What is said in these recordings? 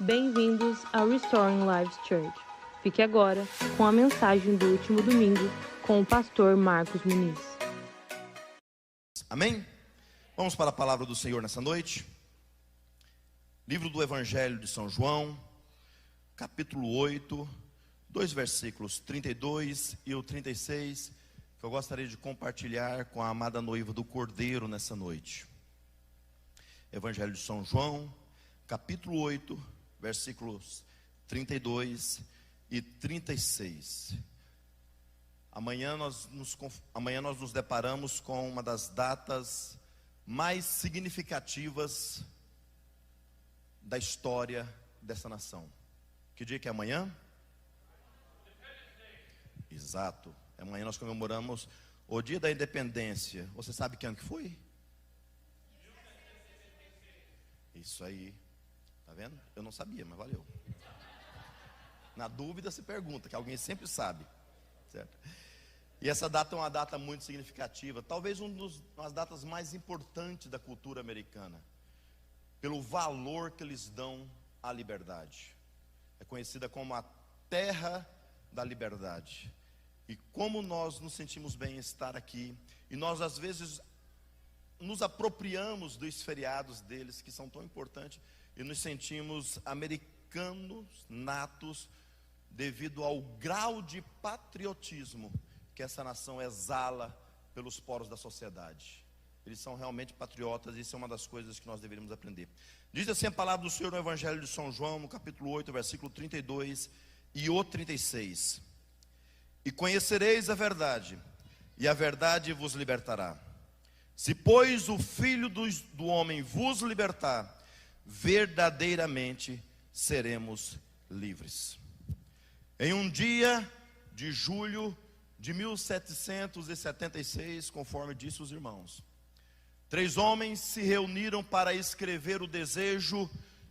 Bem-vindos ao Restoring Lives Church. Fique agora com a mensagem do último domingo com o pastor Marcos Muniz. Amém? Vamos para a palavra do Senhor nessa noite. Livro do Evangelho de São João, capítulo 8, dois versículos, 32 e o 36, que eu gostaria de compartilhar com a amada noiva do Cordeiro nessa noite. Evangelho de São João, capítulo 8, versículos 32 e 36. Amanhã nós nos deparamos com uma das datas mais significativas da história dessa nação. Que dia que é amanhã? Exato. Amanhã nós comemoramos o dia da independência. Você sabe que ano que foi? Isso aí. Tá vendo? Eu não sabia, mas valeu. Na dúvida se pergunta, que alguém sempre sabe, certo? E essa data é uma data muito significativa, talvez uma das datas mais importantes da cultura americana, pelo valor que eles dão à liberdade. É conhecida como a terra da liberdade. E como nós nos sentimos bem em estar aqui, e nós às vezes nos apropriamos dos feriados deles, que são tão importantes, e nos sentimos americanos natos, devido ao grau de patriotismo que essa nação exala pelos poros da sociedade. Eles são realmente patriotas, e isso é uma das coisas que nós deveríamos aprender. Diz assim a palavra do Senhor no Evangelho de São João, no capítulo 8, versículo 32 e o 36. E conhecereis a verdade, e a verdade vos libertará. Se, pois, o Filho do homem vos libertar, verdadeiramente seremos livres. Em um dia de julho de 1776, conforme disse os irmãos, 3 homens se reuniram para escrever o desejo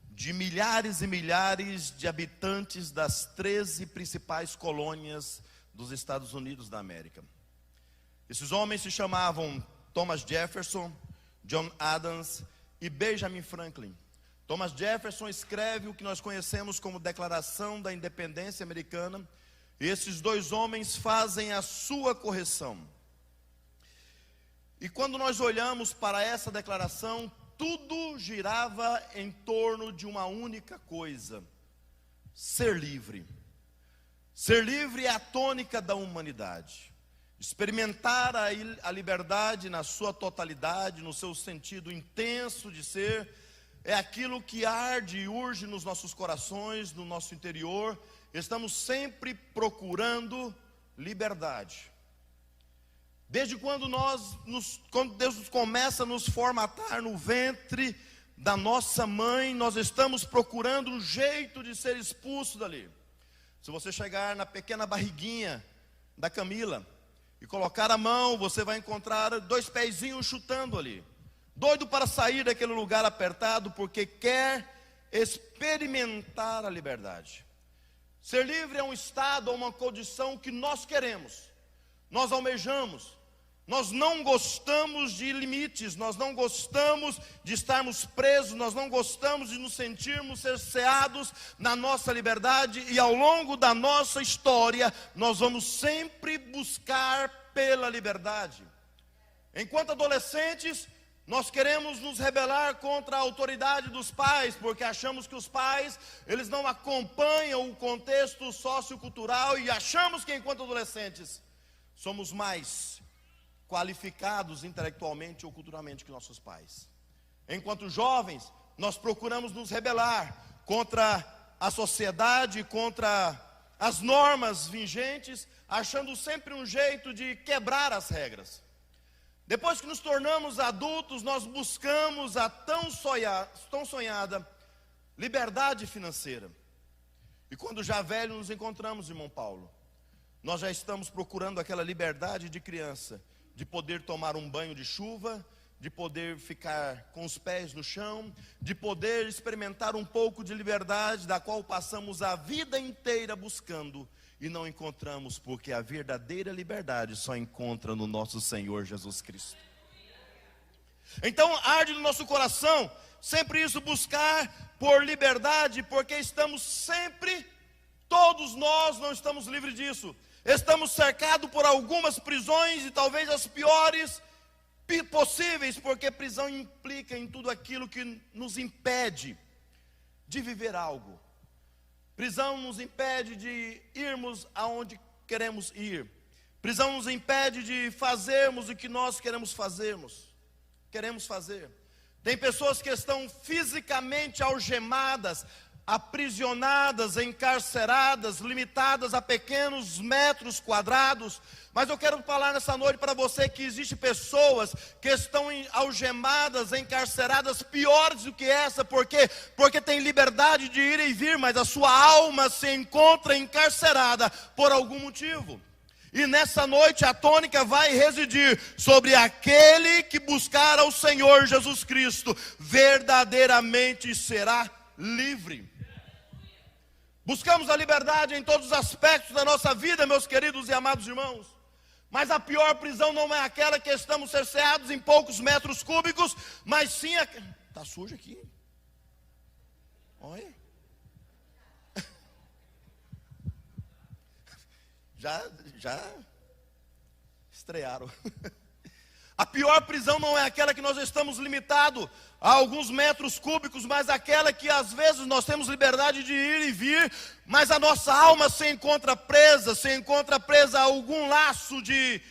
de milhares e milhares de habitantes das 13 principais colônias dos Estados Unidos da América. Esses homens se chamavam Thomas Jefferson, John Adams e Benjamin Franklin. Thomas Jefferson escreve o que nós conhecemos como Declaração da Independência Americana, e esses 2 homens fazem a sua correção. E quando nós olhamos para essa declaração, tudo girava em torno de uma única coisa: ser livre. Ser livre é a tônica da humanidade. Experimentar a liberdade na sua totalidade, no seu sentido intenso de ser, é aquilo que arde e urge nos nossos corações, no nosso interior. Estamos sempre procurando liberdade. Desde quando quando Deus começa a nos formatar no ventre da nossa mãe, nós estamos procurando um jeito de ser expulso dali. Se você chegar na pequena barriguinha da Camila e colocar a mão, você vai encontrar 2 pezinhos chutando ali, doido para sair daquele lugar apertado, porque quer experimentar a liberdade. Ser livre é um estado, uma condição que nós queremos, nós almejamos. Nós não gostamos de limites, nós não gostamos de estarmos presos, nós não gostamos de nos sentirmos cerceados na nossa liberdade, e ao longo da nossa história, nós vamos sempre buscar pela liberdade. Enquanto adolescentes, nós queremos nos rebelar contra a autoridade dos pais, porque achamos que os pais, eles não acompanham o contexto sociocultural, e achamos que enquanto adolescentes, somos mais qualificados intelectualmente ou culturalmente que nossos pais. Enquanto jovens, nós procuramos nos rebelar contra a sociedade, contra as normas vigentes, achando sempre um jeito de quebrar as regras. Depois que nos tornamos adultos, nós buscamos a tão sonhada liberdade financeira. E quando já velho nos encontramos, irmão Paulo, nós já estamos procurando aquela liberdade de criança, de poder tomar um banho de chuva, de poder ficar com os pés no chão, de poder experimentar um pouco de liberdade, da qual passamos a vida inteira buscando e não encontramos, porque a verdadeira liberdade só encontra no nosso Senhor Jesus Cristo. Então arde no nosso coração sempre isso, buscar por liberdade, porque estamos sempre, todos nós não estamos livres disso. Estamos cercados por algumas prisões, e talvez as piores possíveis, porque prisão implica em tudo aquilo que nos impede de viver algo. Prisão nos impede de irmos aonde queremos ir. Prisão nos impede de fazermos o que nós queremos fazer. Tem pessoas que estão fisicamente algemadas, aprisionadas, encarceradas, limitadas a pequenos metros quadrados. Mas eu quero falar nessa noite para você que existem pessoas que estão algemadas, encarceradas, piores do que essa. Por quê? Porque tem liberdade de ir e vir, mas a sua alma se encontra encarcerada por algum motivo. E nessa noite a tônica vai residir sobre aquele que buscar ao Senhor Jesus Cristo, verdadeiramente será livre. Buscamos a liberdade em todos os aspectos da nossa vida, meus queridos e amados irmãos. Mas a pior prisão não é aquela que estamos cerceados em poucos metros cúbicos, mas sim a... Está sujo aqui. Olha. Já estrearam. A pior prisão não é aquela que nós estamos limitados a alguns metros cúbicos, mas aquela que às vezes nós temos liberdade de ir e vir, mas a nossa alma se encontra presa a algum laço de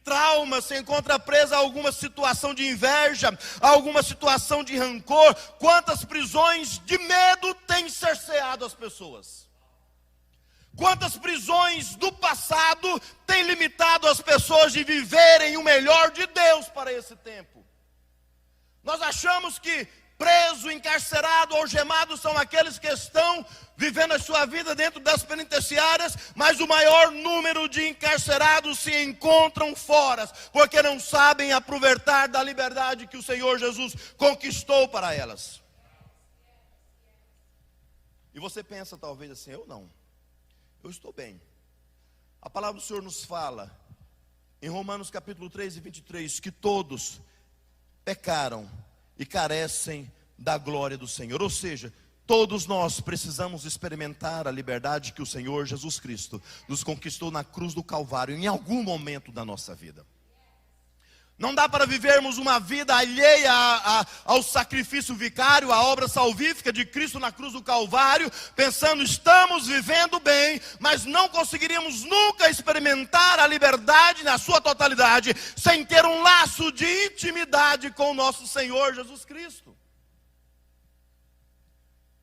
trauma, se encontra presa a alguma situação de inveja, a alguma situação de rancor. Quantas prisões de medo têm cerceado as pessoas? Quantas prisões do passado têm limitado as pessoas de viverem o melhor de Deus para esse tempo? Nós achamos que preso, encarcerado, algemado são aqueles que estão vivendo a sua vida dentro das penitenciárias, mas o maior número de encarcerados se encontram fora, porque não sabem aproveitar da liberdade que o Senhor Jesus conquistou para elas. E você pensa talvez assim: eu não. Eu estou bem. A palavra do Senhor nos fala, em Romanos capítulo 3 e 23, que todos pecaram e carecem da glória do Senhor. Ou seja, todos nós precisamos experimentar a liberdade que o Senhor Jesus Cristo nos conquistou na cruz do Calvário, em algum momento da nossa vida. Não dá para vivermos uma vida alheia ao sacrifício vicário, à obra salvífica de Cristo na cruz do Calvário, pensando estamos vivendo bem, mas não conseguiríamos nunca experimentar a liberdade na sua totalidade, sem ter um laço de intimidade com o nosso Senhor Jesus Cristo.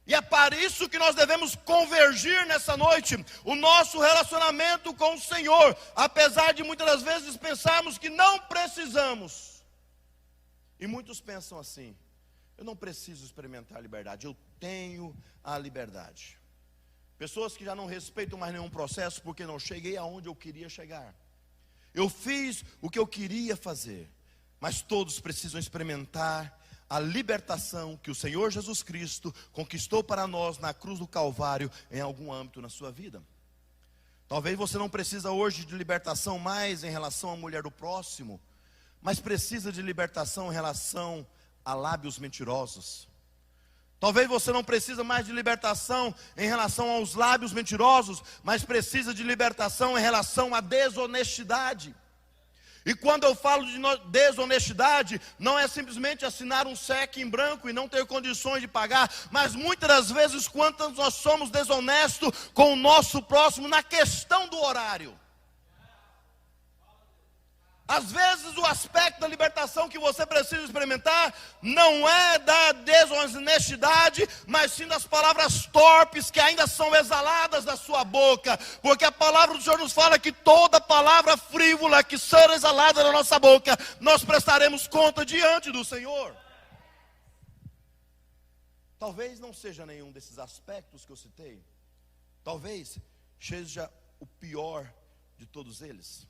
E é para isso que nós devemos convergir nessa noite, o nosso relacionamento com o Senhor, apesar de muitas das vezes pensarmos que não precisamos. E muitos pensam assim: eu não preciso experimentar a liberdade, eu tenho a liberdade. Pessoas que já não respeitam mais nenhum processo, porque não cheguei aonde eu queria chegar. Eu fiz o que eu queria fazer, mas todos precisam experimentar a libertação que o Senhor Jesus Cristo conquistou para nós na cruz do Calvário em algum âmbito na sua vida. Talvez você não precisa hoje de libertação mais em relação à mulher do próximo, mas precisa de libertação em relação a lábios mentirosos. Talvez você não precisa mais de libertação em relação aos lábios mentirosos, mas precisa de libertação em relação à desonestidade. E quando eu falo de desonestidade, não é simplesmente assinar um cheque em branco e não ter condições de pagar, mas muitas das vezes quanto nós somos desonestos com o nosso próximo na questão do horário. Às vezes o aspecto da libertação que você precisa experimentar não é da desonestidade, mas sim das palavras torpes que ainda são exaladas da sua boca. Porque a palavra do Senhor nos fala que toda palavra frívola que ser exalada da nossa boca, nós prestaremos conta diante do Senhor. Talvez não seja nenhum desses aspectos que eu citei. Talvez seja o pior de todos eles.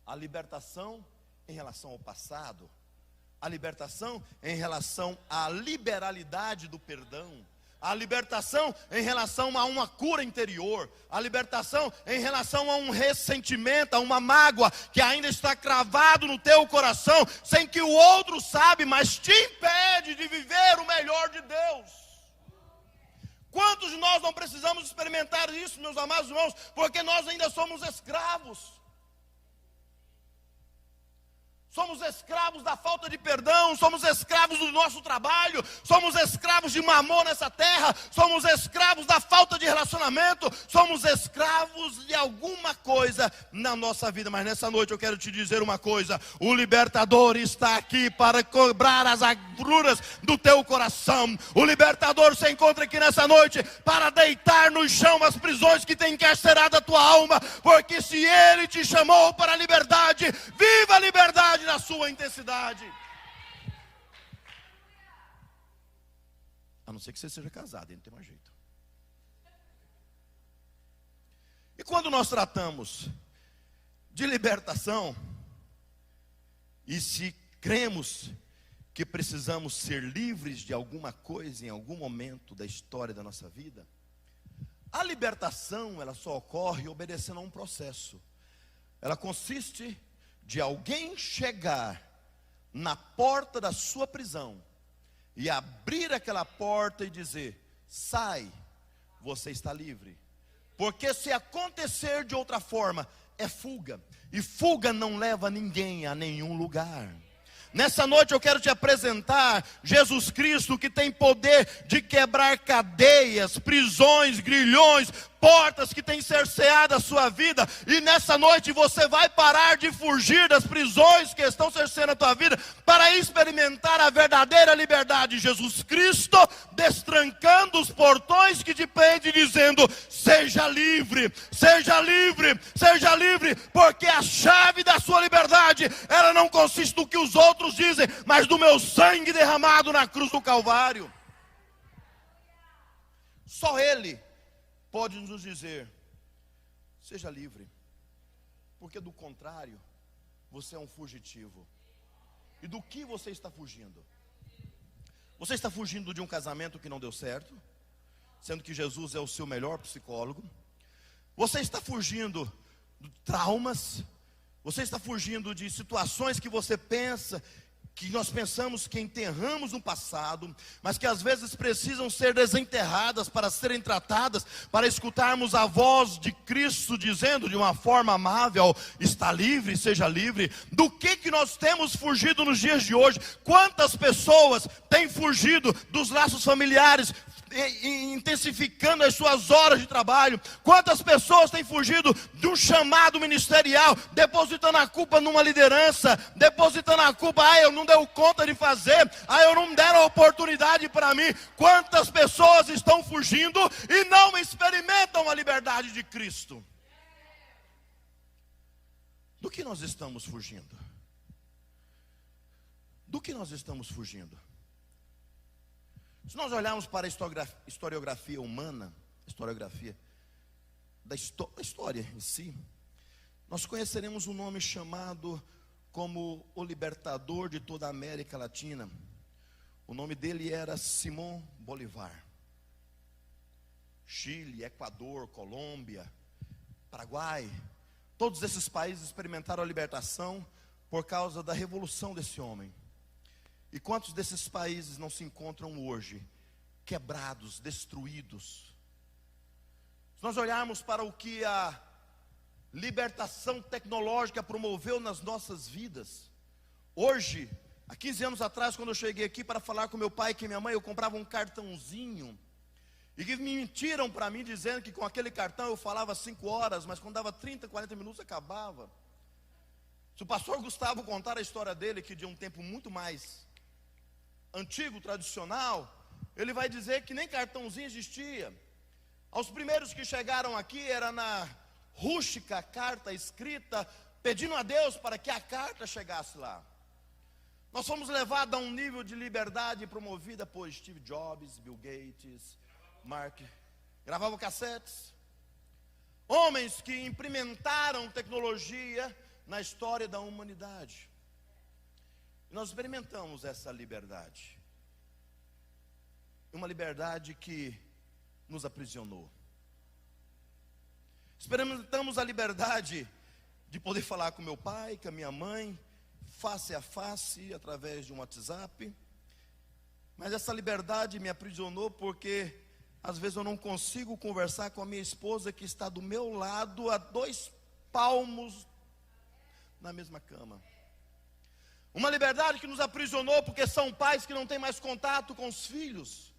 A libertação em relação ao passado, a libertação em relação à liberalidade do perdão, A libertação em relação a uma cura interior. A libertação em relação a um ressentimento, a uma mágoa que ainda está cravado no teu coração, sem que o outro sabe, mas te impede de viver o melhor de Deus. Quantos de nós não precisamos experimentar isso, meus amados irmãos, porque nós ainda somos escravos. Somos escravos da falta de perdão, somos escravos do nosso trabalho, somos escravos de mamon nessa terra, somos escravos da falta de relacionamento, somos escravos de alguma coisa na nossa vida. Mas nessa noite eu quero te dizer uma coisa: o libertador está aqui para cobrar as agruras do teu coração. O libertador se encontra aqui nessa noite para deitar no chão as prisões que têm encarcerado a tua alma, porque se ele te chamou para a liberdade, viva a liberdade na sua intensidade. A não ser que você seja casado, aí não tem mais jeito. E quando nós tratamos de libertação, e se cremos que precisamos ser livres de alguma coisa em algum momento da história da nossa vida, a libertação ela só ocorre obedecendo a um processo. Ela consiste de alguém chegar na porta da sua prisão e abrir aquela porta e dizer: sai, você está livre. Porque se acontecer de outra forma, é fuga, e fuga não leva ninguém a nenhum lugar. Nessa noite eu quero te apresentar Jesus Cristo, que tem poder de quebrar cadeias, prisões, grilhões, portas que têm cerceado a sua vida. E nessa noite você vai parar de fugir das prisões que estão cerceando a tua vida, para experimentar a verdadeira liberdade. Jesus Cristo destrancando os portões que te prendem, dizendo: seja livre, seja livre, seja livre. Porque a chave da sua liberdade, ela não consiste no que os outros dizem, mas do meu sangue derramado na cruz do Calvário. Só Ele pode nos dizer: seja livre, porque do contrário, você é um fugitivo. E do que você está fugindo? Você está fugindo de um casamento que não deu certo, sendo que Jesus é o seu melhor psicólogo. Você está fugindo de traumas. Você está fugindo de situações que você pensa, que nós pensamos que enterramos no passado, mas que às vezes precisam ser desenterradas para serem tratadas, para escutarmos a voz de Cristo dizendo de uma forma amável: está livre, seja livre. Do que nós temos fugido nos dias de hoje? Quantas pessoas têm fugido dos laços familiares, intensificando as suas horas de trabalho? Quantas pessoas têm fugido de um chamado ministerial, depositando a culpa numa liderança, depositando a culpa: eu não deu conta de fazer, eu não deram a oportunidade para mim. Quantas pessoas estão fugindo e não experimentam a liberdade de Cristo? Do que nós estamos fugindo? Do que nós estamos fugindo? Se nós olharmos para a historiografia humana, historiografia da história em si, nós conheceremos um nome chamado como o libertador de toda a América Latina. O nome dele era Simón Bolívar. Chile, Equador, Colômbia, Paraguai, todos esses países experimentaram a libertação por causa da revolução desse homem. E quantos desses países não se encontram hoje quebrados, destruídos? Se nós olharmos para o que a libertação tecnológica promoveu nas nossas vidas, hoje, há 15 anos atrás, quando eu cheguei aqui para falar com meu pai e com minha mãe, eu comprava um cartãozinho, e que me mentiram para mim, dizendo que com aquele cartão eu falava 5 horas, mas quando dava 30, 40 minutos acabava. Se o pastor Gustavo contar a história dele, que de um tempo muito mais antigo, tradicional, ele vai dizer que nem cartãozinho existia. Os primeiros que chegaram aqui era na rústica carta escrita, pedindo a Deus para que a carta chegasse lá. Nós fomos levados a um nível de liberdade promovida por Steve Jobs, Bill Gates, Mark. Gravavam cassetes. Homens que implementaram tecnologia na história da humanidade. Nós experimentamos essa liberdade. uma liberdade que nos aprisionou. Experimentamos a liberdade de poder falar com meu pai, com a minha mãe, face a face, através de um WhatsApp. Mas essa liberdade me aprisionou porque às vezes eu não consigo conversar com a minha esposa que está do meu lado a 2 palmos na mesma cama. Uma liberdade que nos aprisionou porque são pais que não têm mais contato com os filhos.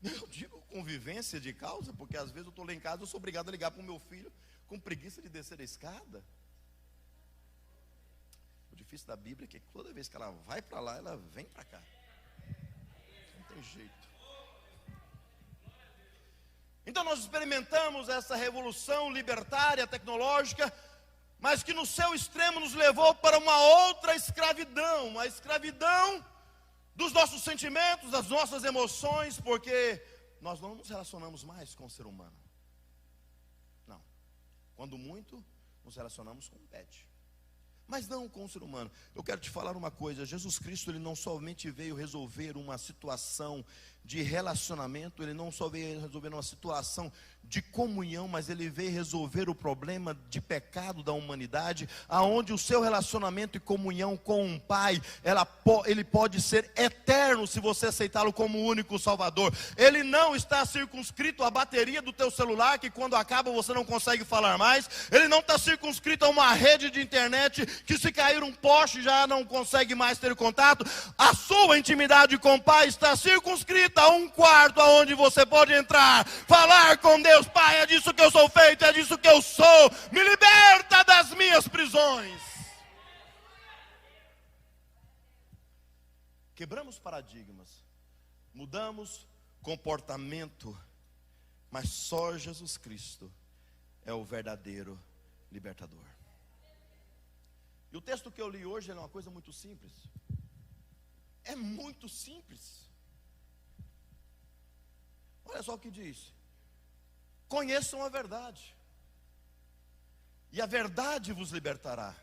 Eu digo convivência de causa, porque às vezes eu estou lá em casa, eu sou obrigado a ligar para o meu filho com preguiça de descer a escada. O difícil da Bíblia é que toda vez que ela vai para lá, ela vem para cá. Não tem jeito. Então nós experimentamos essa revolução libertária, tecnológica, mas que no seu extremo nos levou para uma outra escravidão, a escravidão dos nossos sentimentos, das nossas emoções, porque nós não nos relacionamos mais com o ser humano. Não. Quando muito, nos relacionamos com o pet, mas não com o ser humano. Eu quero te falar uma coisa: Jesus Cristo, Ele não somente veio resolver uma situação de relacionamento, Ele não só veio resolver uma situação de comunhão, mas Ele veio resolver o problema de pecado da humanidade, aonde o seu relacionamento e comunhão com um Pai, ele pode ser eterno se você aceitá-lo como o único Salvador. Ele não está circunscrito à bateria do teu celular, que quando acaba você não consegue falar mais. Ele não está circunscrito a uma rede de internet, que se cair um poste já não consegue mais ter contato. A sua intimidade com o Pai está circunscrita a um quarto, aonde você pode entrar, falar com Deus: Pai, é disso que eu sou feito, é disso que eu sou, me liberta das minhas prisões. Quebramos paradigmas, mudamos comportamento, mas só Jesus Cristo é o verdadeiro libertador. E o texto que eu li hoje é uma coisa muito simples. É muito simples. Olha só o que diz: conheçam a verdade, e a verdade vos libertará.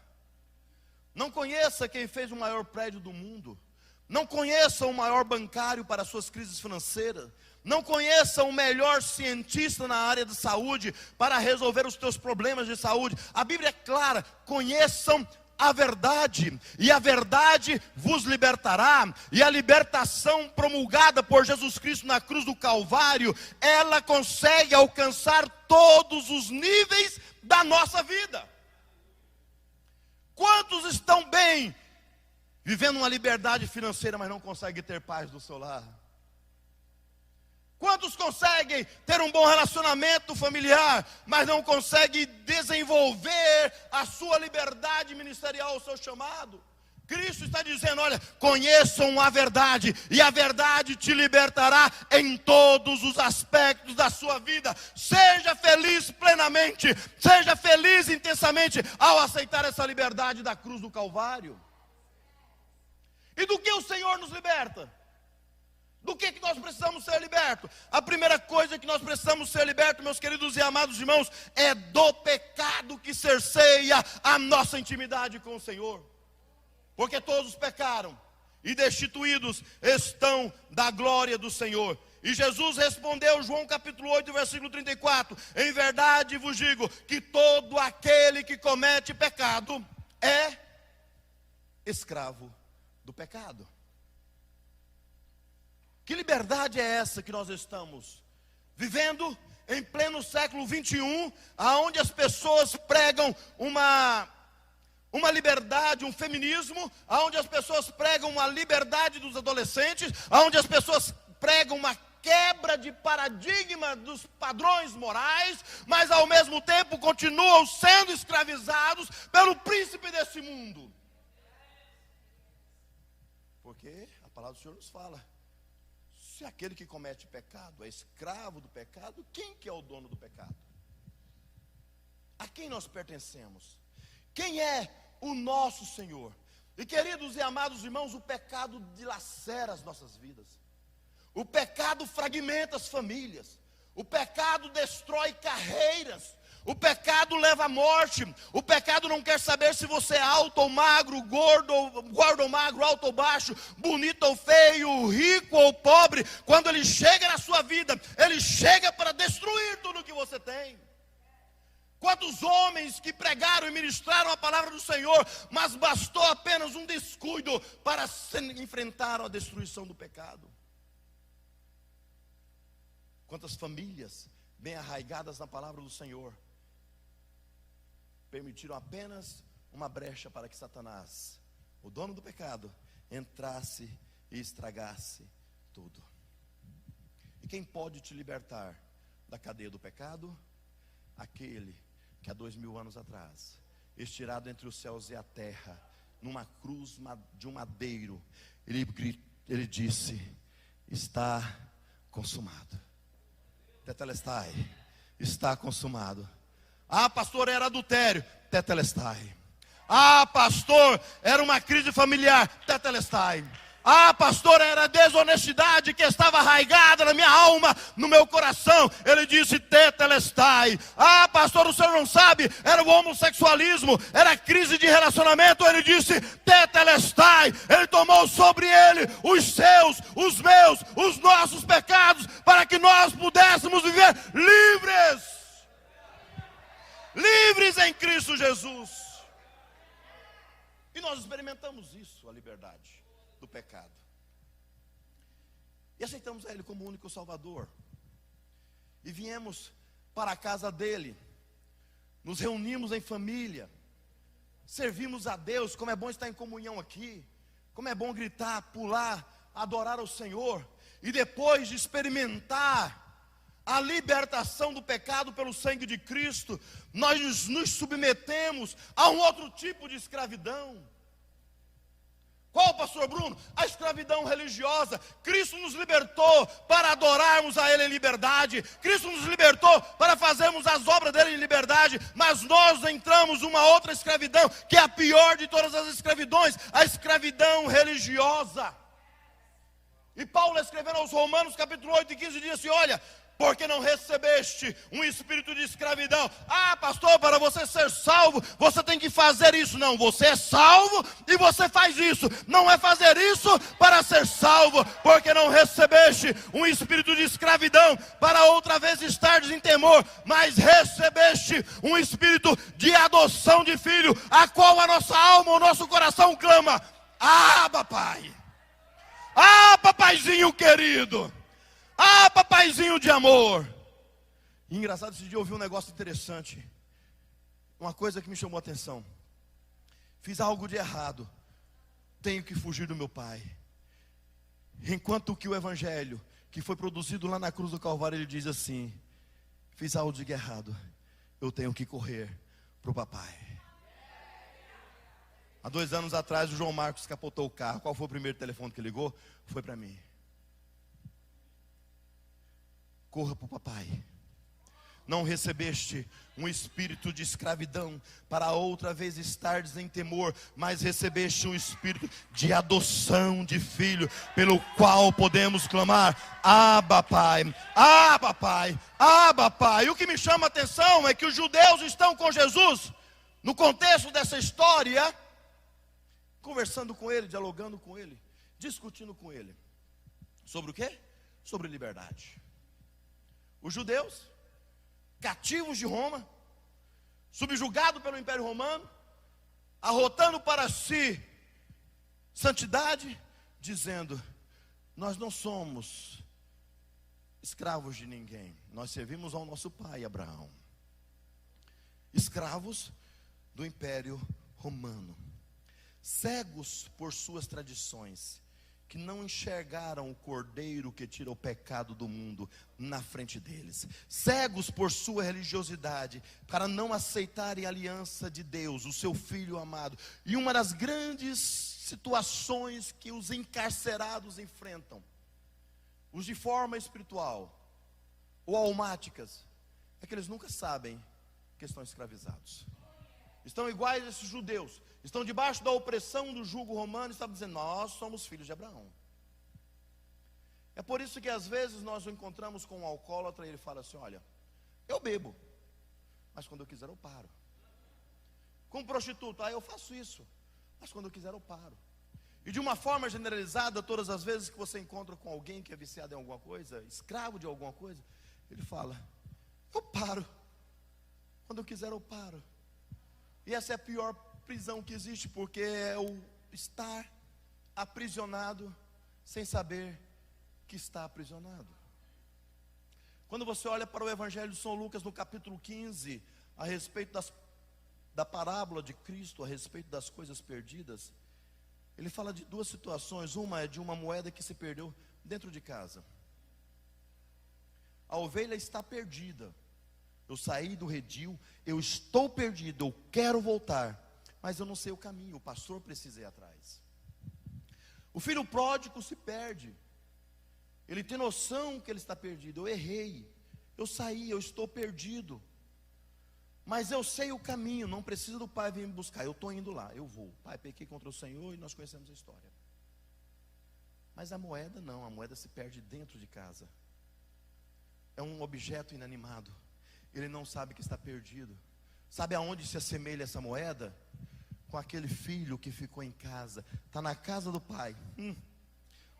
Não conheça quem fez o maior prédio do mundo. Não conheça o maior bancário para suas crises financeiras. Não conheça o melhor cientista na área de saúde para resolver os teus problemas de saúde. A Bíblia é clara: conheçam a verdade, e a verdade vos libertará. E a libertação promulgada por Jesus Cristo na cruz do Calvário, ela consegue alcançar todos os níveis da nossa vida. Quantos estão bem, vivendo uma liberdade financeira, mas não conseguem ter paz do seu lar? Quantos conseguem ter um bom relacionamento familiar, mas não conseguem desenvolver a sua liberdade ministerial, o seu chamado? Cristo está dizendo: olha, conheçam a verdade, e a verdade te libertará em todos os aspectos da sua vida. Seja feliz plenamente, seja feliz intensamente ao aceitar essa liberdade da cruz do Calvário. E do que o Senhor nos liberta? Do que nós precisamos ser libertos? A primeira coisa que nós precisamos ser libertos, meus queridos e amados irmãos, é do pecado que cerceia a nossa intimidade com o Senhor. Porque todos pecaram e destituídos estão da glória do Senhor. E Jesus respondeu, João capítulo 8, versículo 34: em verdade vos digo que todo aquele que comete pecado é escravo do pecado. Que liberdade é essa que nós estamos vivendo em pleno século 21, aonde as pessoas pregam uma liberdade, um feminismo, aonde as pessoas pregam uma liberdade dos adolescentes, aonde as pessoas pregam uma quebra de paradigma dos padrões morais, mas ao mesmo tempo continuam sendo escravizados pelo príncipe desse mundo. Porque a palavra do Senhor nos fala: se aquele que comete pecado é escravo do pecado, quem que é o dono do pecado? A quem nós pertencemos? Quem é o nosso Senhor? E queridos e amados irmãos, o pecado dilacera as nossas vidas. O pecado fragmenta as famílias. O pecado destrói carreiras. O pecado leva à morte. O pecado não quer saber se você é alto ou magro, gordo ou magro, alto ou baixo, bonito ou feio, rico ou pobre. Quando ele chega na sua vida, ele chega para destruir tudo que você tem. Quantos homens que pregaram e ministraram a palavra do Senhor, mas bastou apenas um descuido para enfrentar a destruição do pecado. Quantas famílias bem arraigadas na palavra do Senhor permitiram apenas uma brecha para que Satanás, o dono do pecado, entrasse e estragasse tudo. E quem pode te libertar da cadeia do pecado? Aquele que há 2000 anos atrás, estirado entre os céus e a terra, numa cruz de um madeiro, ele disse: está consumado. Tetelestai, está consumado. Ah, pastor, era adultério. Tetelestai. Ah, pastor, era uma crise familiar. Tetelestai. Ah, pastor, era desonestidade que estava arraigada na minha alma, no meu coração. Ele disse: tetelestai. Ah, pastor, o senhor não sabe, era o homossexualismo, era a crise de relacionamento. Ele disse: tetelestai. Ele tomou sobre ele os seus, os meus, os nossos pecados, para que nós pudéssemos viver livres. Livres em Cristo Jesus. E nós experimentamos isso, a liberdade do pecado. E aceitamos a Ele como único Salvador. E viemos para a casa dEle. Nos reunimos em família. Servimos a Deus. Como é bom estar em comunhão aqui. Como é bom gritar, pular, adorar ao Senhor. E depois de experimentar a libertação do pecado pelo sangue de Cristo, nós nos submetemos a um outro tipo de escravidão. Qual, pastor Bruno? A escravidão religiosa. Cristo nos libertou para adorarmos a Ele em liberdade. Cristo nos libertou para fazermos as obras dEle em liberdade. Mas nós entramos numa outra escravidão, que é a pior de todas as escravidões, a escravidão religiosa. E Paulo, escrevendo aos Romanos, capítulo 8 e 15, diz assim: olha, porque não recebeste um espírito de escravidão. Ah, pastor, para você ser salvo, você tem que fazer isso. Não, você é salvo e você faz isso. Não é fazer isso para ser salvo, porque não recebeste um espírito de escravidão, para outra vez estares em temor, mas recebeste um espírito de adoção de filho, a qual a nossa alma, o nosso coração clama: ah, papai. Ah, papaizinho querido. Ah, papaizinho de amor. E engraçado, esse dia eu ouvi um negócio interessante. Uma coisa que me chamou a atenção. Fiz algo de errado, tenho que fugir do meu pai. Enquanto que o evangelho, que foi produzido lá na cruz do Calvário, ele diz assim: fiz algo de errado, eu tenho que correr para o papai. Há 2 anos atrás o João Marcos capotou o carro. Qual foi o primeiro telefone que ligou? Foi para mim. Corra para o papai. Não recebeste um espírito de escravidão, para outra vez estares em temor, mas recebeste um espírito de adoção de filho, pelo qual podemos clamar: Abba, Pai, Abba, Pai, Abba, Pai. E o que me chama a atenção é que os judeus estão com Jesus, no contexto dessa história, conversando com ele, dialogando com ele, discutindo com ele. Sobre o quê? Sobre liberdade. Os judeus, cativos de Roma, subjugados pelo Império Romano, arrotando para si santidade, dizendo: nós não somos escravos de ninguém, nós servimos ao nosso pai Abraão. Escravos do Império Romano, cegos por suas tradições, que não enxergaram o Cordeiro que tira o pecado do mundo na frente deles, cegos por sua religiosidade, para não aceitarem a aliança de Deus, o seu Filho amado. E uma das grandes situações que os encarcerados enfrentam, os de forma espiritual ou almáticas, é que eles nunca sabem que estão escravizados. Estão iguais a esses judeus, estão debaixo da opressão do jugo romano, e estão dizendo: nós somos filhos de Abraão. É por isso que às vezes nós o encontramos com um alcoólatra e ele fala assim: olha, eu bebo. mas quando eu quiser eu paro. Com prostituta, eu faço isso, mas quando eu quiser eu paro. E de uma forma generalizada, todas as vezes que você encontra com alguém que é viciado em alguma coisa, escravo de alguma coisa, ele fala: eu paro, quando eu quiser eu paro. E essa é a pior prisão que existe, porque é o estar aprisionado sem saber que está aprisionado. Quando você olha para o Evangelho de São Lucas, no capítulo 15, a respeito da parábola de Cristo, a respeito das coisas perdidas, ele fala de duas situações. Uma é de uma moeda que se perdeu dentro de casa. A ovelha está perdida. Eu saí do redil, eu estou perdido, eu quero voltar, mas eu não sei o caminho, o pastor precisa ir atrás. O filho pródigo se perde. Ele tem noção que ele está perdido. Eu errei, eu saí, eu estou perdido, mas eu sei o caminho, não precisa do pai vir me buscar, eu estou indo lá, eu vou. Pai, pequei contra o Senhor, e nós conhecemos a história. Mas a moeda não, a moeda se perde dentro de casa. É um objeto inanimado. Ele não sabe que está perdido. Sabe aonde se assemelha essa moeda? Com aquele filho que ficou em casa, está na casa do pai.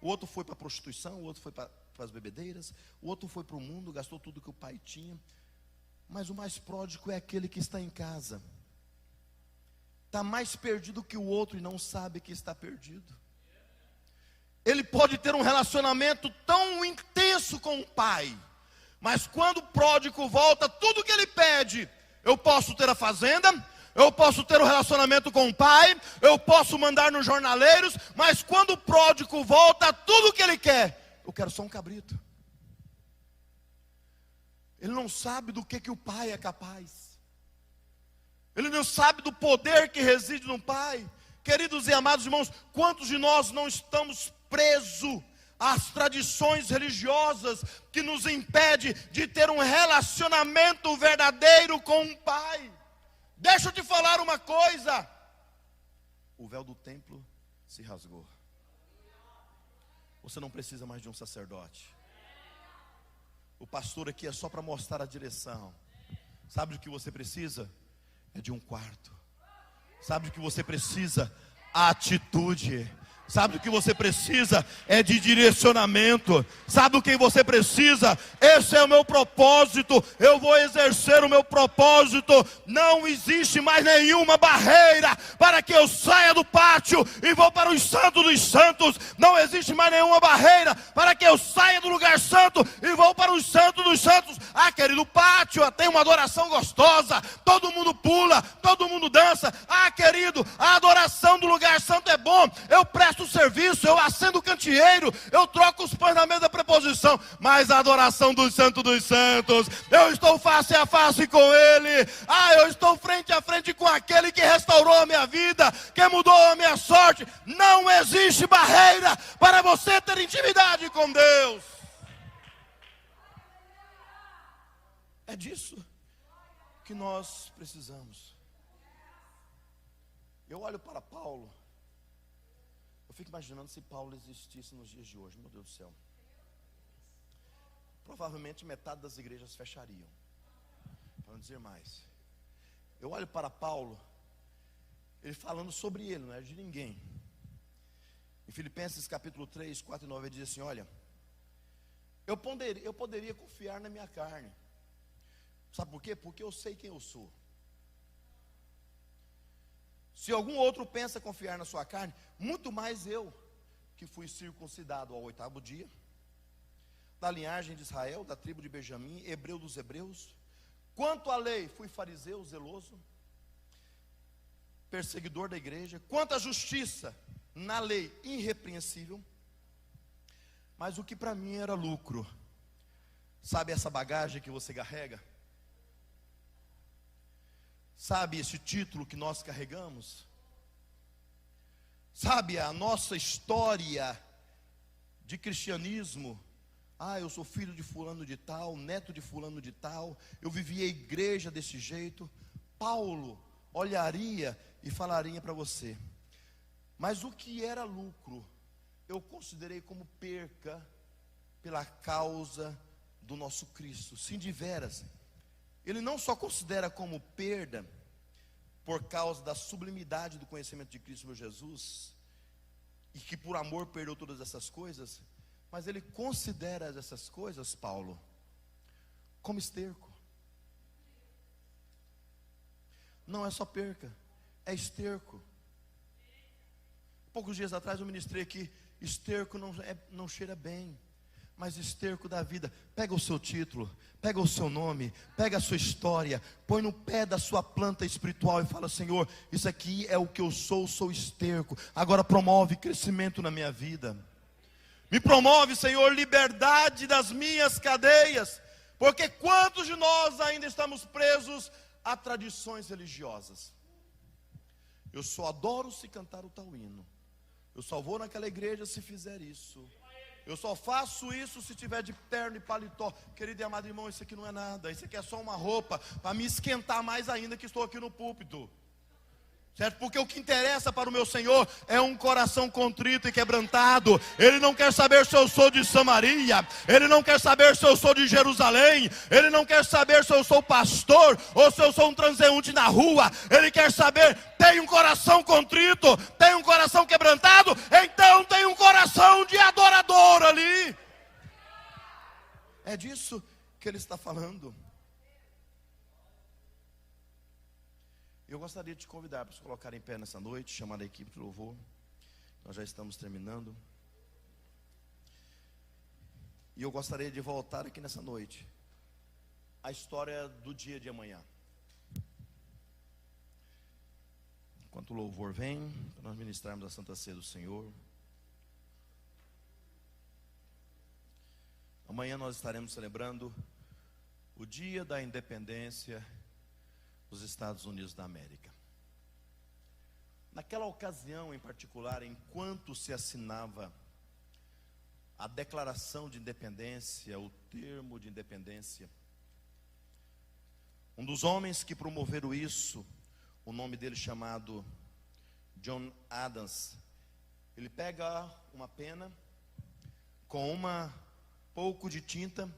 O outro foi para a prostituição, o outro foi para as bebedeiras, o outro foi para o mundo, gastou tudo que o pai tinha. Mas o mais pródigo é aquele que está em casa, está mais perdido que o outro e não sabe que está perdido. Ele pode ter um relacionamento tão intenso com o pai, mas quando o pródigo volta, tudo que ele pede: eu posso ter a fazenda, eu posso ter um relacionamento com o pai, eu posso mandar nos jornaleiros, mas quando o pródigo volta, tudo que ele quer: eu quero só um cabrito. Ele não sabe do que o pai é capaz. Ele não sabe do poder que reside no pai. Queridos e amados irmãos, quantos de nós não estamos presos às tradições religiosas que nos impede de ter um relacionamento verdadeiro com o pai? Deixa eu te falar uma coisa: o véu do templo se rasgou. Você não precisa mais de um sacerdote. O pastor aqui é só para mostrar a direção. Sabe o que você precisa? É de um quarto. Sabe o que você precisa? A atitude. Sabe o que você precisa? É de direcionamento. Sabe o que você precisa? Esse é o meu propósito, eu vou exercer o meu propósito. Não existe mais nenhuma barreira para que eu saia do pátio e vou para os santos dos santos. Não existe mais nenhuma barreira para que eu saia do lugar santo e vou para os santos dos santos. Ah, querido, pátio tem uma adoração gostosa, todo mundo pula, todo mundo dança. Ah, querido, a adoração do lugar santo é bom, eu presto o serviço, eu acendo o candeeiro, eu troco os pães na mesa da preposição, mas a adoração dos santos, eu estou face a face com ele. Ah, eu estou frente a frente com aquele que restaurou a minha vida, que mudou a minha sorte. Não existe barreira para você ter intimidade com Deus. É disso que nós precisamos. Eu olho para Paulo, eu fico imaginando se Paulo existisse nos dias de hoje. Meu Deus do céu, provavelmente metade das igrejas fechariam, para não dizer mais. Eu olho para Paulo, ele falando sobre ele, não é de ninguém. Em Filipenses capítulo 3, 4 e 9, ele diz assim: olha, eu poderia confiar na minha carne. Sabe por quê? Porque eu sei quem eu sou. Se algum outro pensa confiar na sua carne, muito mais eu, que fui circuncidado ao 8º dia, da linhagem de Israel, da tribo de Benjamim, hebreu dos hebreus. Quanto à lei, fui fariseu, zeloso, perseguidor da igreja. Quanto à justiça, na lei, irrepreensível. Mas o que para mim era lucro, sabe essa bagagem que você carrega? Sabe esse título que nós carregamos? Sabe a nossa história de cristianismo? Ah, eu sou filho de fulano de tal, neto de fulano de tal, eu vivi a igreja desse jeito. Paulo olharia e falaria para você: mas o que era lucro, eu considerei como perca pela causa do nosso Cristo. Sim, de veras, ele não só considera como perda, por causa da sublimidade do conhecimento de Cristo meu Jesus, e que por amor perdeu todas essas coisas, mas ele considera essas coisas, Paulo, como esterco. Não é só perca, é esterco. Poucos dias atrás eu ministrei aqui, esterco não cheira bem, mas esterco da vida. Pega o seu título, pega o seu nome, pega a sua história, põe no pé da sua planta espiritual e fala: Senhor, isso aqui é o que eu sou esterco. Agora promove crescimento na minha vida. Me promove, Senhor, liberdade das minhas cadeias. Porque quantos de nós ainda estamos presos a tradições religiosas? Eu só adoro se cantar o tal hino. Eu só vou naquela igreja se fizer isso. Eu só faço isso se tiver de terno e paletó. Querido e amado irmão, isso aqui não é nada. Isso aqui é só uma roupa para me esquentar mais ainda que estou aqui no púlpito. Certo? Porque o que interessa para o meu Senhor é um coração contrito e quebrantado. Ele não quer saber se eu sou de Samaria. Ele não quer saber se eu sou de Jerusalém. Ele não quer saber se eu sou pastor ou se eu sou um transeunte na rua. Ele quer saber, tem um coração contrito, tem um coração quebrantado, então tem um coração de adorador ali. É disso que ele está falando. Eu gostaria de te convidar para se colocar em pé nessa noite, chamar a equipe de louvor. Nós já estamos terminando. E eu gostaria de voltar aqui nessa noite a história do dia de amanhã. Enquanto o louvor vem, para nós ministrarmos a Santa Ceia do Senhor. Amanhã nós estaremos celebrando o dia da independência dos Estados Unidos da América. Naquela ocasião em particular, enquanto se assinava a declaração de independência, o termo de independência, um dos homens que promoveram isso, o nome dele chamado John Adams, ele pega uma pena com pouco de tinta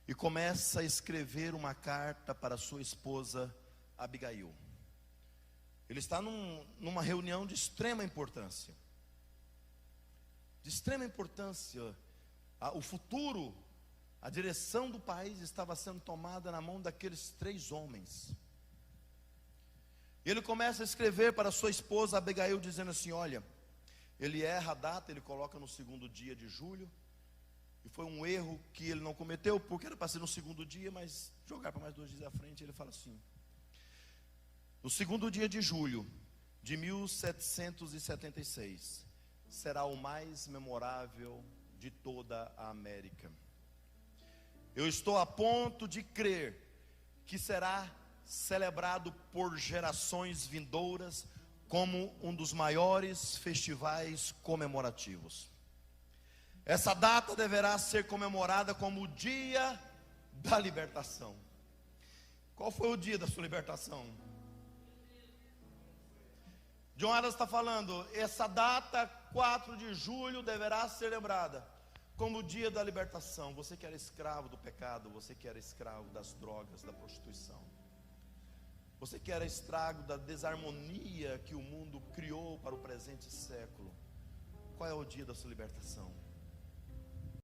e começa a escrever uma carta para sua esposa Abigail. Ele está numa reunião de extrema importância. De extrema importância. O futuro, a direção do país estava sendo tomada na mão daqueles 3 homens. Ele começa a escrever para sua esposa Abigail, dizendo assim: olha, ele erra a data, ele coloca no 2º dia de julho. E foi um erro que ele não cometeu, porque era para ser no 2º dia, mas jogar para mais 2 dias à frente. Ele fala assim: no 2º dia de julho de 1776 será o mais memorável de toda a América. Eu estou a ponto de crer que será celebrado por gerações vindouras como um dos maiores festivais comemorativos. Essa data deverá ser comemorada como o dia da libertação. Qual foi o dia da sua libertação? John Adams está falando, essa data, 4 de julho, deverá ser lembrada como o dia da libertação. Você que era escravo do pecado, você que era escravo das drogas, da prostituição, você que era escravo da desarmonia que o mundo criou para o presente século, qual é o dia da sua libertação?